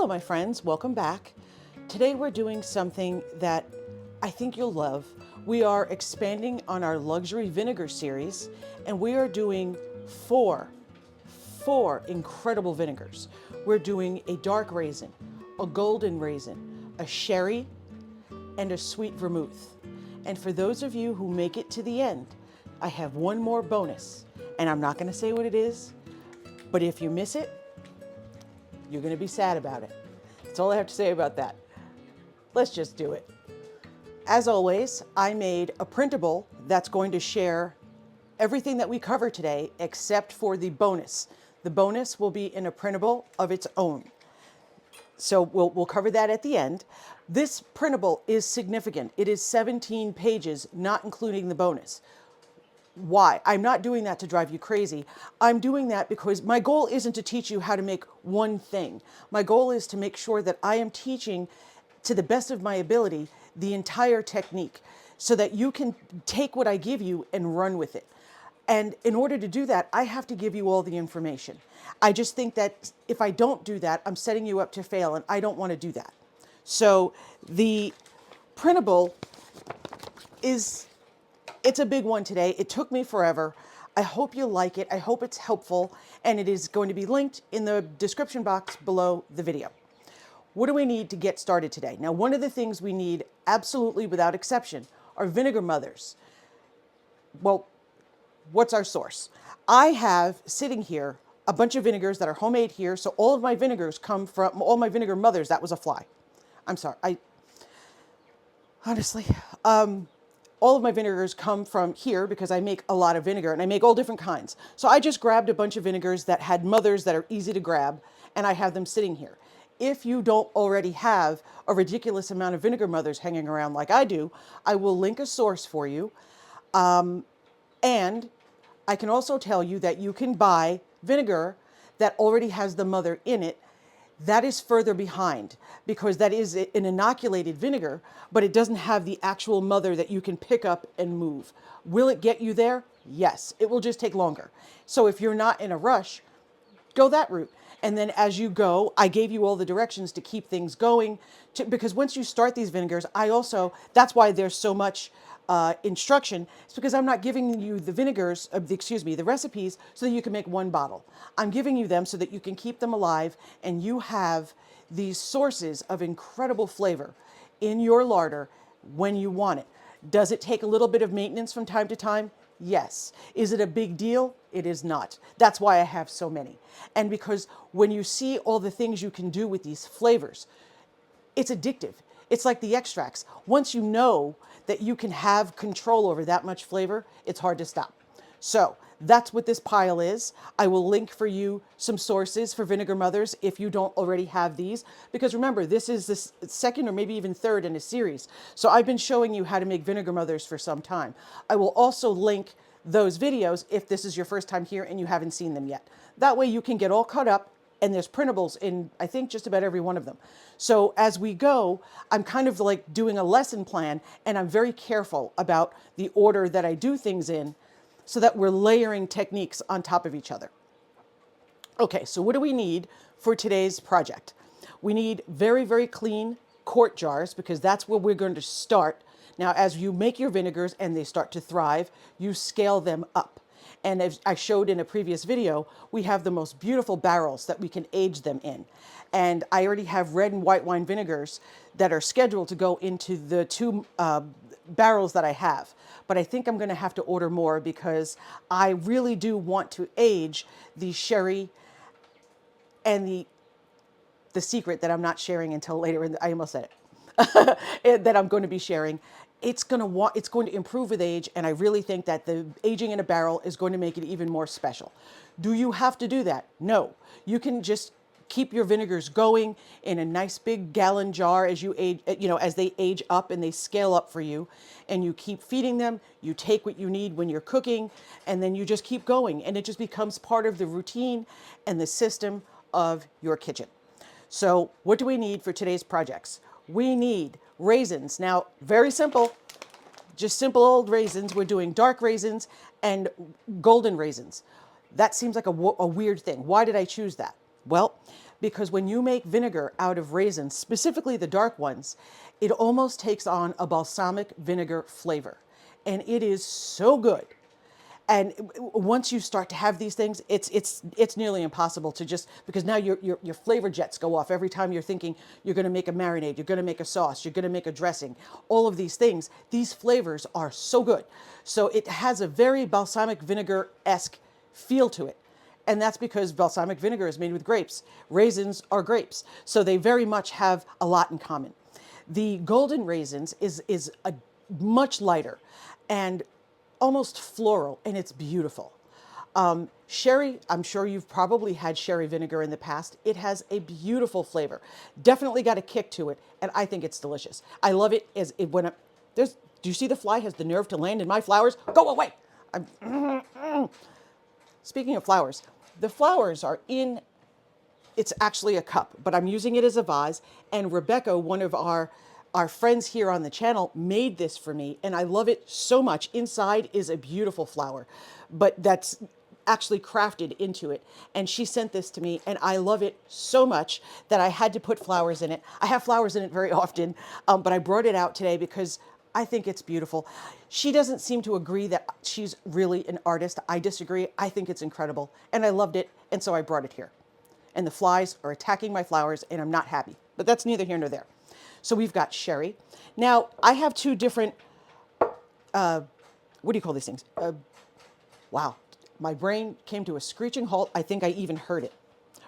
Hello, my friends. Welcome back. Today we're doing something that I think you'll love. We are expanding on our luxury vinegar series, and we are doing four incredible vinegars. We're doing a dark raisin, a golden raisin, a sherry, and a sweet vermouth. And for those of you who make it to the end, I have one more bonus, and I'm not going to say what it is, but if you miss it, you're going to be sad about it. That's all I have to say about that. Let's just do it. As always, I made a printable that's going to share everything that we cover today except for the bonus. The bonus will be in a printable of its own. So we'll cover that at the end. This printable is significant. It is 17 pages, not including the bonus. Why? I'm not doing that to drive you crazy. I'm doing that because my goal isn't to teach you how to make one thing. My goal is to make sure that I am teaching, to the best of my ability, the entire technique so that you can take what I give you and run with it. And in order to do that, I have to give you all the information. I just think that if I don't do that, I'm setting you up to fail, and I don't want to do that. So the printable it's a big one today. It took me forever. I hope you like it. I hope it's helpful, and it is going to be linked in the description box below the video. What do we need to get started today? Now, one of the things we need, absolutely without exception, are vinegar mothers. Well, what's our source? I have sitting here a bunch of vinegars that are homemade here. So all of my vinegars come from, all my vinegar mothers, that was a fly. I'm sorry. Honestly, all of my vinegars come from here because I make a lot of vinegar and I make all different kinds. So I just grabbed a bunch of vinegars that had mothers that are easy to grab, and I have them sitting here. If you don't already have a ridiculous amount of vinegar mothers hanging around like I do, I will link a source for you. And I can also tell you that you can buy vinegar that already has the mother in it. That is further behind because that is an inoculated vinegar, but it doesn't have the actual mother that you can pick up and move. Will it get you there? Yes, it will just take longer. So if you're not in a rush, go that route. And then as you go, I gave you all the directions to keep things going because once you start these vinegars, that's why there's so much instruction. It's because I'm not giving you the vinegars, the recipes so that you can make one bottle. I'm giving you them so that you can keep them alive and you have these sources of incredible flavor in your larder when you want it. Does it take a little bit of maintenance from time to time? Yes. Is it a big deal? It is not. That's why I have so many. And because when you see all the things you can do with these flavors, it's addictive. It's like the extracts. Once you know that you can have control over that much flavor, it's hard to stop. So that's what this pile is. I will link for you some sources for vinegar mothers if you don't already have these. Because remember, this is the second or maybe even third in a series. So I've been showing you how to make vinegar mothers for some time. I will also link those videos if this is your first time here and you haven't seen them yet. That way you can get all caught up. And there's printables in, I think, just about every one of them. So as we go, I'm kind of like doing a lesson plan, and I'm very careful about the order that I do things in so that we're layering techniques on top of each other. Okay, so what do we need for today's project? We need very, very clean quart jars because that's where we're going to start. Now, as you make your vinegars and they start to thrive, you scale them up. And as I showed in a previous video, we have the most beautiful barrels that we can age them in. And I already have red and white wine vinegars that are scheduled to go into the two barrels that I have. But I think I'm going to have to order more because I really do want to age the sherry and the secret that I'm not sharing until later. I almost said it. That I'm going to be sharing. It's going to improve with age, and I really think that the aging in a barrel is going to make it even more special. Do you have to do that? No. You can just keep your vinegars going in a nice big gallon jar as you age, as they age up and they scale up for you, and you keep feeding them. You take what you need when you're cooking, and then you just keep going, and it just becomes part of the routine and the system of your kitchen. So what do we need for today's projects? We need raisins. Now, very simple, just simple old raisins. We're doing dark raisins and golden raisins. That seems like a weird thing. Why did I choose that? Well, because when you make vinegar out of raisins, specifically the dark ones, it almost takes on a balsamic vinegar flavor. And it is so good. And once you start to have these things, it's nearly impossible to just, because now your flavor jets go off every time you're thinking you're going to make a marinade, you're going to make a sauce, you're going to make a dressing, all of these things. These flavors are so good. So it has a very balsamic vinegar-esque feel to it. And that's because balsamic vinegar is made with grapes. Raisins are grapes. So they very much have a lot in common. The golden raisins is a much lighter and almost floral, and it's beautiful. Sherry, I'm sure you've probably had sherry vinegar in the past. It has a beautiful flavor. Definitely got a kick to it, and I think it's delicious. I love it as it when there's. Do you see the fly has the nerve to land in my flowers? Go away! Speaking of flowers, the flowers are in. It's actually a cup, but I'm using it as a vase. And Rebecca, one of our friends here on the channel, made this for me, and I love it so much. Inside is a beautiful flower, but that's actually crafted into it. And she sent this to me, and I love it so much that I had to put flowers in it. I have flowers in it very often, but I brought it out today because I think it's beautiful. She doesn't seem to agree that she's really an artist. I disagree. I think it's incredible, and I loved it, and so I brought it here. And the flies are attacking my flowers, and I'm not happy, but that's neither here nor there. So we've got sherry. Now, I have two different, what do you call these things? Wow, my brain came to a screeching halt. I think I even heard it.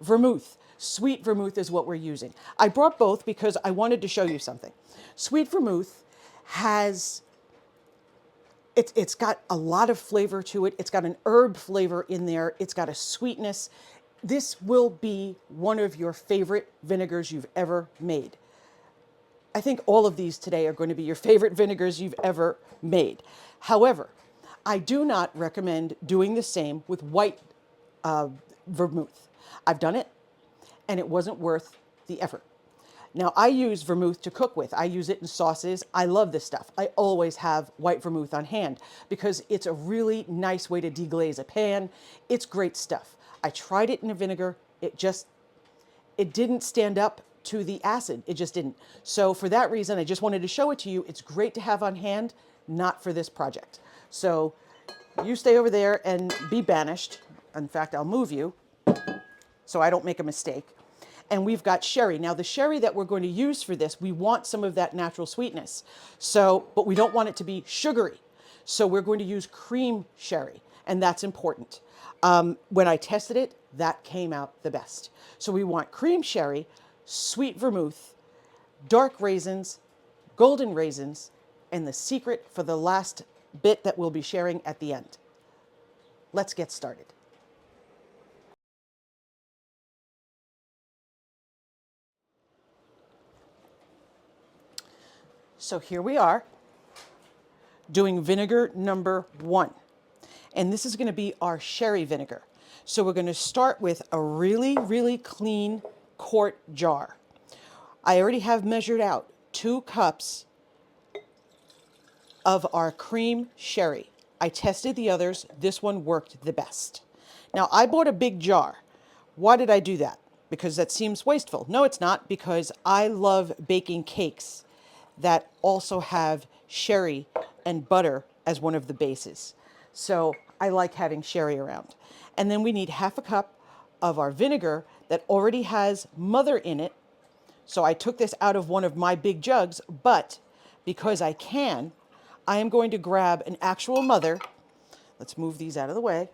Vermouth. Sweet vermouth is what we're using. I brought both because I wanted to show you something. Sweet vermouth has, it's got a lot of flavor to it. It's got an herb flavor in there. It's got a sweetness. This will be one of your favorite vinegars you've ever made. I think all of these today are going to be your favorite vinegars you've ever made. However, I do not recommend doing the same with white vermouth. I've done it, and it wasn't worth the effort. Now, I use vermouth to cook with. I use it in sauces. I love this stuff. I always have white vermouth on hand because it's a really nice way to deglaze a pan. It's great stuff. I tried it in a vinegar. It didn't stand up to the acid. It just didn't. So for that reason, I just wanted to show it to you. It's great to have on hand, not for this project. So you stay over there and be banished. In fact, I'll move you so I don't make a mistake. And we've got sherry. Now the sherry that we're going to use for this, we want some of that natural sweetness. So, but we don't want it to be sugary. So we're going to use cream sherry, and that's important. When I tested it, that came out the best. So we want cream sherry, sweet vermouth, dark raisins, golden raisins, and the secret for the last bit that we'll be sharing at the end. Let's get started. So here we are doing vinegar number 1. And this is going to be our sherry vinegar. So we're going to start with a really, really clean quart jar. I already have measured out 2 cups of our cream sherry. I tested the others. This one worked the best. Now, I bought a big jar. Why did I do that? Because that seems wasteful. No, it's not, because I love baking cakes that also have sherry and butter as one of the bases. So I like having sherry around. And then we need half a cup of our vinegar that already has mother in it. So I took this out of one of my big jugs, but because I can, I am going to grab an actual mother. Let's move these out of the way.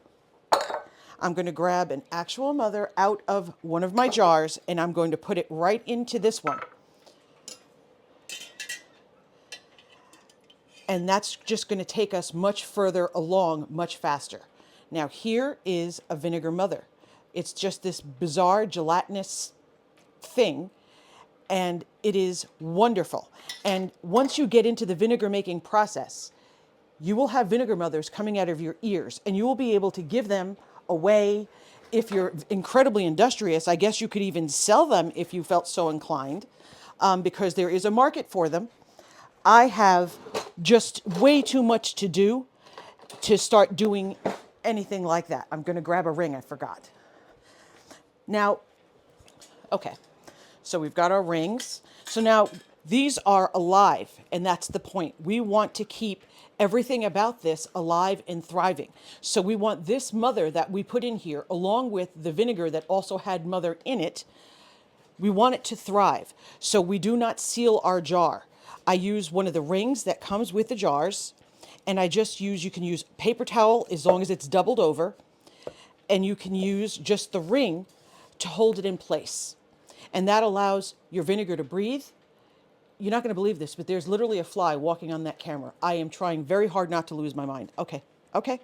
I'm going to grab an actual mother out of one of my jars, and I'm going to put it right into this one. And that's just going to take us much further along, much faster. Now here is a vinegar mother. It's just this bizarre gelatinous thing, and it is wonderful. And once you get into the vinegar making process, you will have vinegar mothers coming out of your ears, and you will be able to give them away. If you're incredibly industrious, I guess you could even sell them if you felt so inclined, because there is a market for them. I have just way too much to do to start doing anything like that. I'm going to grab a ring, I forgot. Now, Okay, so we've got our rings. So now these are alive, and that's the point. We want to keep everything about this alive and thriving. So we want this mother that we put in here, along with the vinegar that also had mother in it, we want it to thrive. So we do not seal our jar. I use one of the rings that comes with the jars, and I just use, you can use paper towel as long as it's doubled over, and you can use just the ring to hold it in place. And that allows your vinegar to breathe. You're not going to believe this, but there's literally a fly walking on that camera. I am trying very hard not to lose my mind. Okay, okay.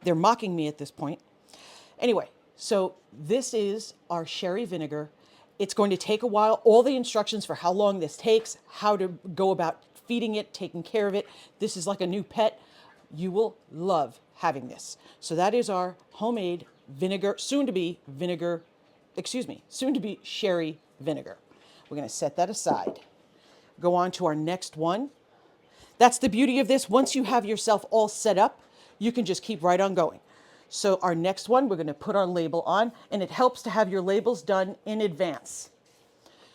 They're mocking me at this point. Anyway, so this is our sherry vinegar. It's going to take a while. All the instructions for how long this takes, how to go about feeding it, taking care of it. This is like a new pet. You will love having this. So that is our homemade vinegar, soon to be sherry vinegar. We're going to set that aside. Go on to our next one. That's the beauty of this. Once you have yourself all set up, you can just keep right on going. So our next one, we're going to put our label on, and it helps to have your labels done in advance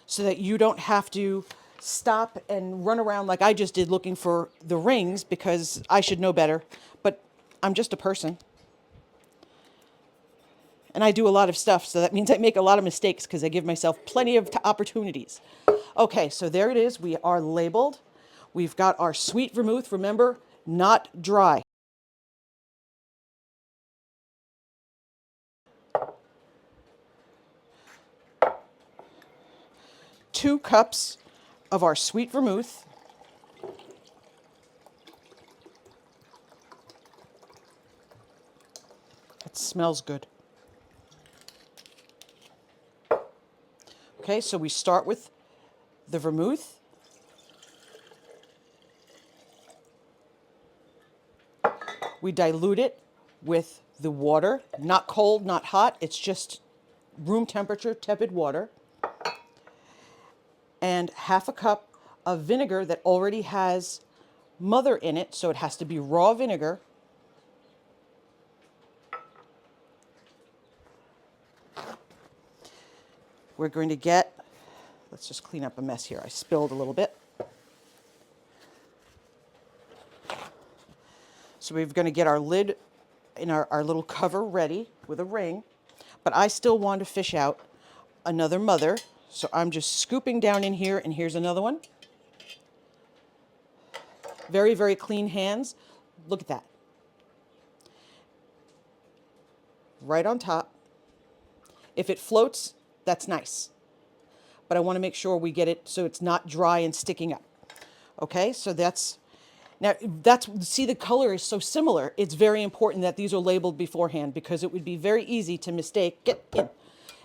so that you don't have to stop and run around like I just did looking for the rings, because I should know better, but I'm just a person. And I do a lot of stuff, so that means I make a lot of mistakes because I give myself plenty of opportunities. Okay, so there it is. We are labeled. We've got our sweet vermouth, remember, not dry. Two cups of our sweet vermouth. It smells good. Okay, so we start with the vermouth. We dilute it with the water, not cold, not hot. It's just room temperature, tepid water. And half a cup of vinegar that already has mother in it, so it has to be raw vinegar. We're going to get, let's just clean up a mess here. I spilled a little bit. So we're going to get our lid and our little cover ready with a ring, but I still want to fish out another mother. So I'm just scooping down in here, and here's another one. Very, very clean hands. Look at that. Right on top. If it floats, that's nice. But I want to make sure we get it so it's not dry and sticking up. Okay, so see, the color is so similar. It's very important that these are labeled beforehand, because it would be very easy to mistake.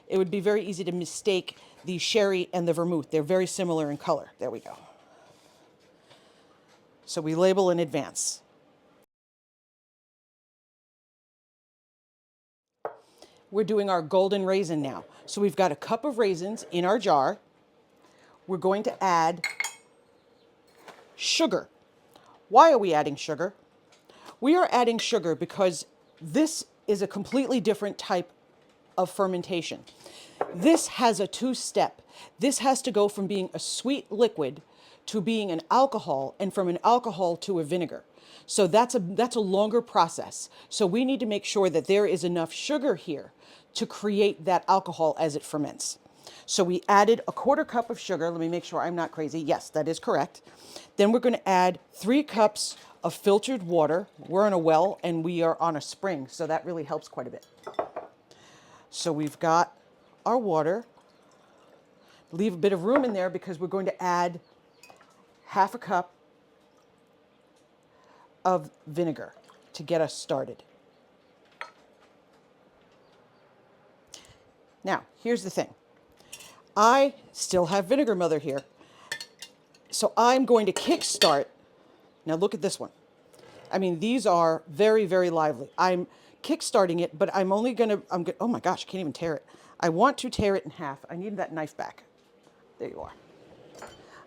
It would be very easy to mistake the sherry and the vermouth. They're very similar in color. There we go. So we label in advance. We're doing our golden raisin now. So we've got a cup of raisins in our jar. We're going to add sugar. Why are we adding sugar? We are adding sugar because this is a completely different type of fermentation. This has a two-step. This has to go from being a sweet liquid to being an alcohol, and from an alcohol to a vinegar. So that's a longer process. So we need to make sure that there is enough sugar here to create that alcohol as it ferments. So we added a quarter cup of sugar. Let me make sure I'm not crazy. Yes, that is correct. Then we're going to add 3 cups of filtered water. We're on a well and we are on a spring, so that really helps quite a bit. So we've got our water. Leave a bit of room in there because we're going to add half a cup of vinegar to get us started. Now, here's the thing. I still have vinegar mother here. So I'm going to kickstart. Now look at this one. I mean, these are very, very lively. I'm kickstarting it, but I'm only going to, oh my gosh, I can't even tear it. I want to tear it in half. I need that knife back. There you are.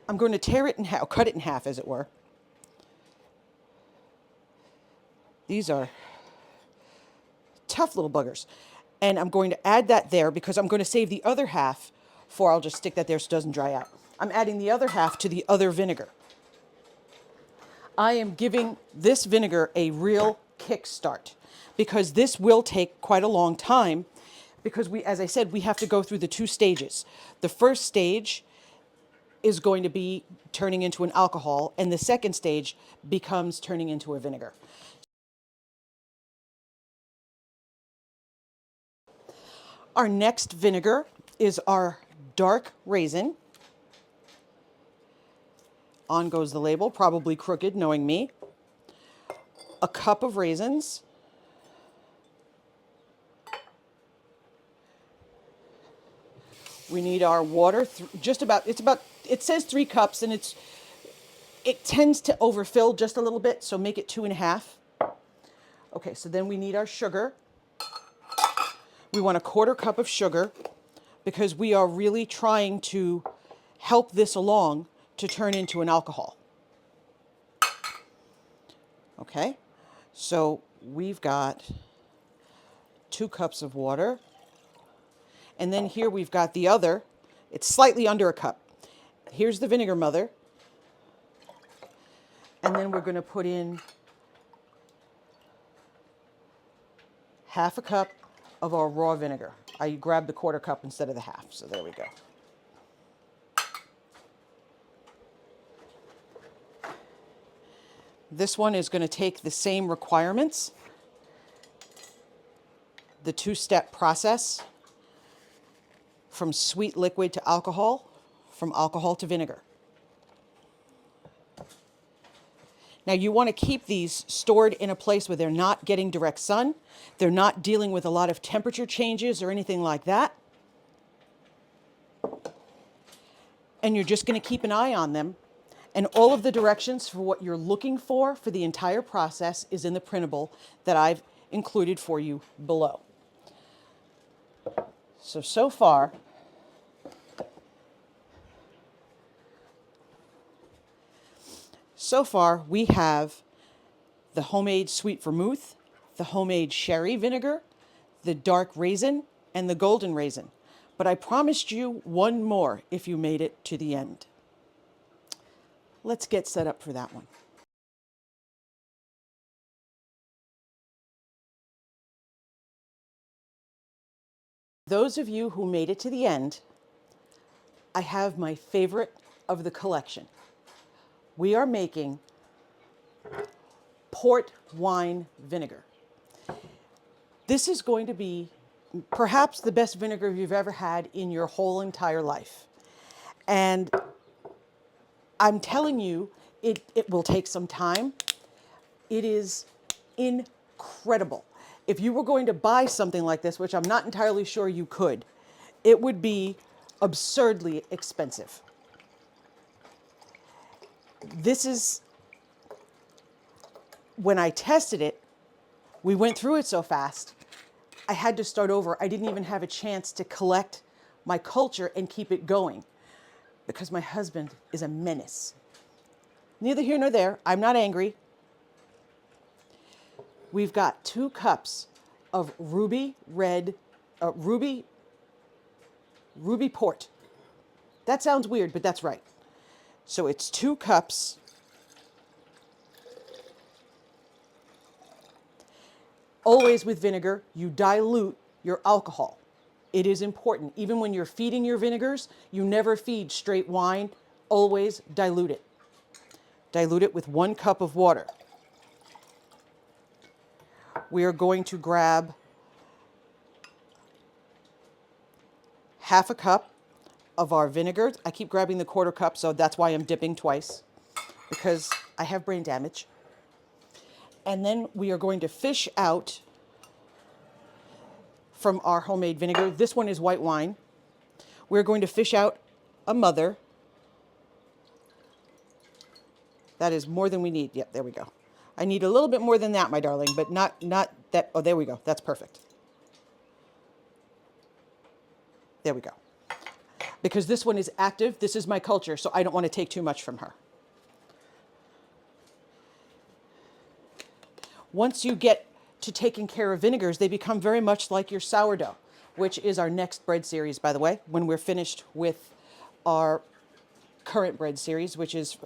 I'm going to tear it in half, cut it in half, as it were. These are tough little buggers. And I'm going to add that there because I'm going to save the other half for. I'll just stick that there so it doesn't dry out. I'm adding the other half to the other vinegar. I am giving this vinegar a real kickstart because this will take quite a long time because we, as I said, we have to go through the 2 stages. The first stage is going to be turning into an alcohol, and the second stage becomes turning into a vinegar. Our next vinegar is our dark raisin. On goes the label, probably crooked, knowing me. A cup of raisins. We need our water, it says 3 cups, and it tends to overfill just a little bit, so make it 2.5. Okay, so then we need our sugar. We want a 1/4 cup of sugar because we are really trying to help this along to turn into an alcohol. Okay, so we've got 2 cups of water. And then here we've got the other, it's slightly under a cup. Here's the vinegar mother. And then we're going to put in 1/2 cup of our raw vinegar. I grabbed the 1/4 cup instead of the half, so there we go. This one is going to take the same requirements, the 2-step process from sweet liquid to alcohol, from alcohol to vinegar. Now you want to keep these stored in a place where they're not getting direct sun, they're not dealing with a lot of temperature changes or anything like that. And you're just going to keep an eye on them. And all of the directions for what you're looking for the entire process is in the printable that I've included for you below. So far, we have the homemade sweet vermouth, the homemade sherry vinegar, the dark raisin, and the golden raisin. But I promised you one more if you made it to the end. Let's get set up for that one. Those of you who made it to the end, I have my favorite of the collection. We are making port wine vinegar. This is going to be perhaps the best vinegar you've ever had in your whole entire life. And I'm telling you, it will take some time. It is incredible. If you were going to buy something like this, which I'm not entirely sure you could, it would be absurdly expensive. This is, when I tested it, we went through it so fast, I had to start over. I didn't even have a chance to collect my culture and keep it going because my husband is a menace. Neither here nor there. I'm not angry. We've got 2 cups of ruby port. That sounds weird, but that's right. So it's 2 cups. Always with vinegar, you dilute your alcohol. It is important. Even when you're feeding your vinegars, you never feed straight wine. Always dilute it. Dilute it with 1 cup of water. We are going to grab 1/2 cup of our vinegar. I keep grabbing the 1/4 cup, so that's why I'm dipping twice, because I have brain damage. And then we are going to fish out from our homemade vinegar. This one is white wine. We're going to fish out a mother. That is more than we need. Yep, there we go. I need a little bit more than that, my darling, but not that. Oh, there we go. That's perfect. There we go. Because this one is active. This is my culture, so I don't want to take too much from her. Once you get to taking care of vinegars, they become very much like your sourdough. which is our next bread series, by the way, when we're finished with our current bread series, which is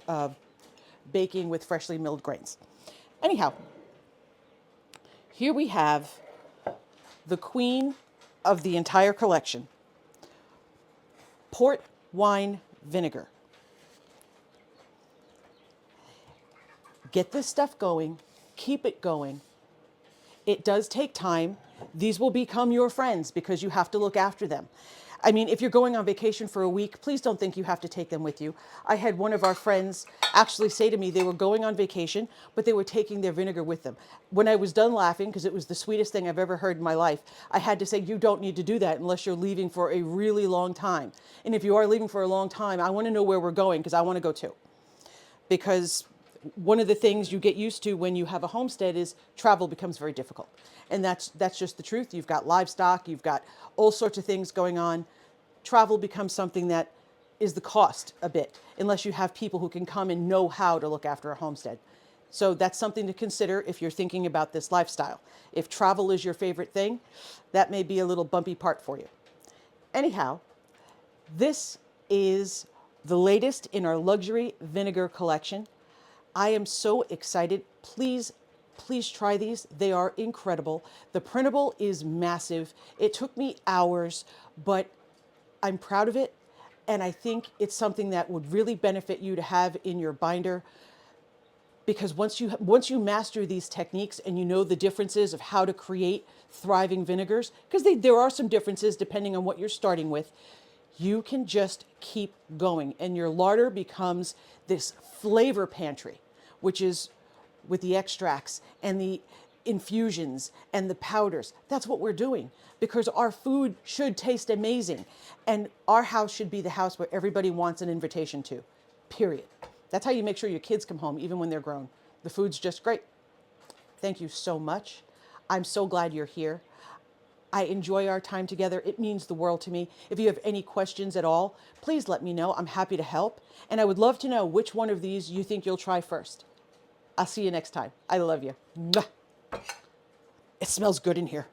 baking with freshly milled grains. Anyhow, here we have the queen of the entire collection, port wine vinegar. Get this stuff going, keep it going. It does take time. These will become your friends because you have to look after them. I mean, if you're going on vacation for a week, please don't think you have to take them with you. I had one of our friends actually say to me they were going on vacation, but they were taking their vinegar with them. When I was done laughing, because it was the sweetest thing I've ever heard in my life, I had to say, you don't need to do that unless you're leaving for a really long time. And if you are leaving for a long time, I want to know where we're going because I want to go too. Because one of the things you get used to when you have a homestead is travel becomes very difficult. And that's just the truth. You've got livestock, you've got all sorts of things going on. Travel becomes something that is the cost a bit, unless you have people who can come and know how to look after a homestead. So that's something to consider if you're thinking about this lifestyle. If travel is your favorite thing, that may be a little bumpy part for you. Anyhow, this is the latest in our luxury vinegar collection. I am so excited. Please try these. They are incredible. The Printable is massive. It took me hours, but I'm proud of it. And I think it's something that would really benefit you to have in your binder, because once you master these techniques and you know the differences of how to create thriving vinegars, because there are some differences depending on what you're starting with, you can just keep going. And your larder becomes this flavor pantry, which is with the extracts and the infusions and the powders. That's what we're doing because our food should taste amazing. And our house should be the house where everybody wants an invitation to, period. That's how you make sure your kids come home, even when they're grown. The food's just great. Thank you so much. I'm so glad you're here. I enjoy our time together. It means the world to me. If you have any questions at all, please let me know. I'm happy to help. And I would love to know which one of these you think you'll try first. I'll see you next time. I love you. Mwah. It smells good in here.